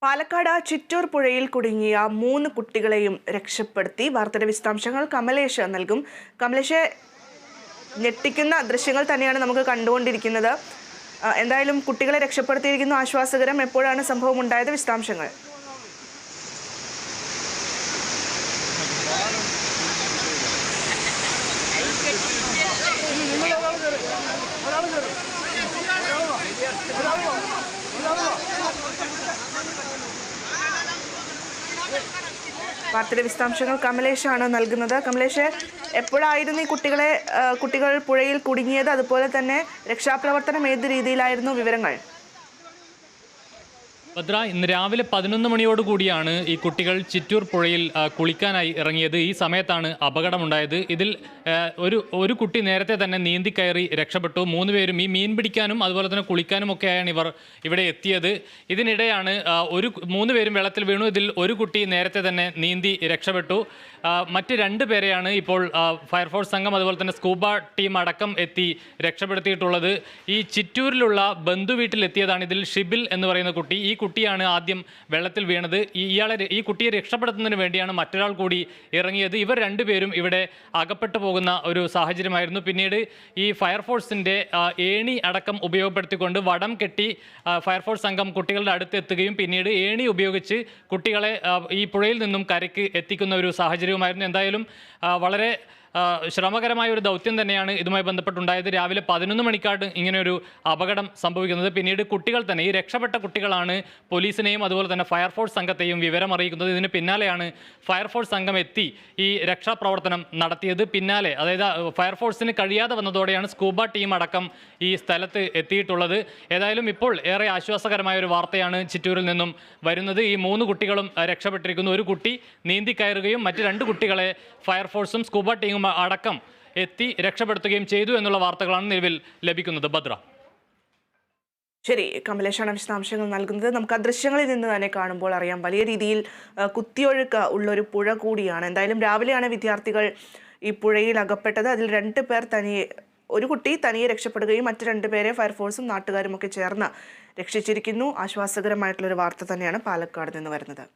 പാലക്കാട് ചിറ്റൂർ പുഴയിൽ കുടുങ്ങിയ 3 കുട്ടികളെയും രക്ഷപ്പെടുത്തി. വാർത്തയുടെ വിശദാംശങ്ങൾ കമലേഷ് നൽകും. കമലേഷ്, ഞെട്ടിക്കുന്ന ദൃശ്യങ്ങൾ തന്നെയാണ് നമുക്ക് കണ്ടുകൊണ്ടിരിക്കുന്നത്. എന്തായാലും കുട്ടികളെ രക്ഷപ്പെടുത്തിയിരിക്കുന്നു, ആശ്വാസകരം. എപ്പോഴാണ് സംഭവം ഉണ്ടായത്? വിശദാംശങ്ങൾ. വാർത്തയുടെ വിശദാംശങ്ങൾ കമലേഷാണ് നൽകുന്നത്. കമലേഷ്, എപ്പോഴായിരുന്നു ഈ കുട്ടികൾ പുഴയിൽ കുടുങ്ങിയത്? അതുപോലെ തന്നെ രക്ഷാപ്രവർത്തനം ഏത് രീതിയിലായിരുന്നു? വിവരങ്ങൾ. ഭദ്ര, ഇന്ന് രാവിലെ 11 മണിയോടുകൂടിയാണ് ഈ കുട്ടികൾ ചിറ്റൂർ പുഴയിൽ കുളിക്കാനായി ഇറങ്ങിയത്. ഈ സമയത്താണ് അപകടമുണ്ടായത്. ഇതിൽ ഒരു കുട്ടി നേരത്തെ തന്നെ നീന്തി കയറി രക്ഷപ്പെട്ടു. 3 പേരും ഈ മീൻ പിടിക്കാനും അതുപോലെ തന്നെ കുളിക്കാനും ഒക്കെയാണ് ഇവർ ഇവിടെ എത്തിയത്. ഇതിനിടെയാണ് 3 പേരും വെള്ളത്തിൽ വീണു. ഇതിൽ ഒരു കുട്ടി നേരത്തെ തന്നെ നീന്തി രക്ഷപ്പെട്ടു. മറ്റ് 2 പേരെയാണ് ഇപ്പോൾ ഫയർഫോഴ്സ് സംഘം അതുപോലെ തന്നെ സ്കൂബ ടീം അടക്കം എത്തി രക്ഷപ്പെടുത്തിയിട്ടുള്ളത്. ഈ ചിറ്റൂരിലുള്ള ബന്ധുവീട്ടിലെത്തിയതാണ്. ഇതിൽ ഷിബിൽ എന്ന് പറയുന്ന കുട്ടി. ഈ കുട്ടിയാണ് ആദ്യം വെള്ളത്തിൽ വീണത്. ഈ കുട്ടിയെ രക്ഷപ്പെടുത്തുന്നതിന് വേണ്ടിയാണ് മറ്റൊരാൾ കൂടി ഇറങ്ങിയത്. ഇവർ 2 പേരും ഇവിടെ അകപ്പെട്ടു പോകുന്ന ഒരു സാഹചര്യമായിരുന്നു. പിന്നീട് ഈ ഫയർഫോഴ്സിൻ്റെ ഏണി അടക്കം ഉപയോഗപ്പെടുത്തിക്കൊണ്ട് വടം കെട്ടി ഫയർഫോഴ്സ് സംഘം കുട്ടികളുടെ അടുത്ത് എത്തുകയും പിന്നീട് ഏണി ഉപയോഗിച്ച് കുട്ടികളെ ഈ പുഴയിൽ നിന്നും കരയ്ക്ക് എത്തിക്കുന്ന ഒരു സാഹചര്യവുമായിരുന്നു. എന്തായാലും വളരെ ശ്രമകരമായ ഒരു ദൗത്യം തന്നെയാണ് ഇതുമായി ബന്ധപ്പെട്ടുണ്ടായത്. രാവിലെ 11 മണിക്കാണ് ഇങ്ങനെയൊരു അപകടം സംഭവിക്കുന്നത്. പിന്നീട് കുട്ടികൾ തന്നെ, ഈ രക്ഷപ്പെട്ട കുട്ടികളാണ് പോലീസിനെയും അതുപോലെ തന്നെ ഫയർഫോഴ്സ് സംഘത്തെയും വിവരം അറിയിക്കുന്നത്. ഇതിന് പിന്നാലെയാണ് ഫയർഫോഴ്സ് സംഘം എത്തി ഈ രക്ഷാപ്രവർത്തനം നടത്തിയത്. പിന്നാലെ, അതായത് ഫയർഫോഴ്സിന് കഴിയാതെ വന്നതോടെയാണ് സ്കൂബ ടീം അടക്കം ഈ സ്ഥലത്ത് എത്തിയിട്ടുള്ളത്. ഏതായാലും ഇപ്പോൾ ഏറെ ആശ്വാസകരമായ ഒരു വാർത്തയാണ് ചിറ്റൂരിൽ നിന്നും വരുന്നത്. ഈ 3 കുട്ടികളും രക്ഷപ്പെട്ടിരിക്കുന്നു. ഒരു കുട്ടി നീന്തി കയറുകയും മറ്റ് 2 കുട്ടികളെ ഫയർഫോഴ്സും സ്കൂബ ടീമും അടക്കം എത്തി രക്ഷപ്പെടുത്തുകയും ചെയ്തു എന്നുള്ള വാർത്തകളാണ് നിലവിൽ ലഭിക്കുന്നത്. ഭദ്ര. ശരി, കമലേഷാണ് വിശദാംശങ്ങൾ നൽകുന്നത്. നമുക്ക് ആ ദൃശ്യങ്ങളിൽ നിന്ന് തന്നെ കാണുമ്പോൾ അറിയാം, വലിയ രീതിയിൽ കുത്തിയൊഴുക്ക് ഉള്ളൊരു പുഴ കൂടിയാണ്. എന്തായാലും രാവിലെയാണ് വിദ്യാർത്ഥികൾ ഈ പുഴയിൽ അകപ്പെട്ടത്. അതിൽ 2 പേർ ഒരു കുട്ടി തനിയെ രക്ഷപ്പെടുകയും മറ്റ് 2 പേരെ ഫയർഫോഴ്സും നാട്ടുകാരും ഒക്കെ ചേർന്ന് രക്ഷിച്ചിരിക്കുന്നു. ആശ്വാസകരമായിട്ടുള്ളൊരു വാർത്ത തന്നെയാണ് പാലക്കാട് നിന്ന് വരുന്നത്.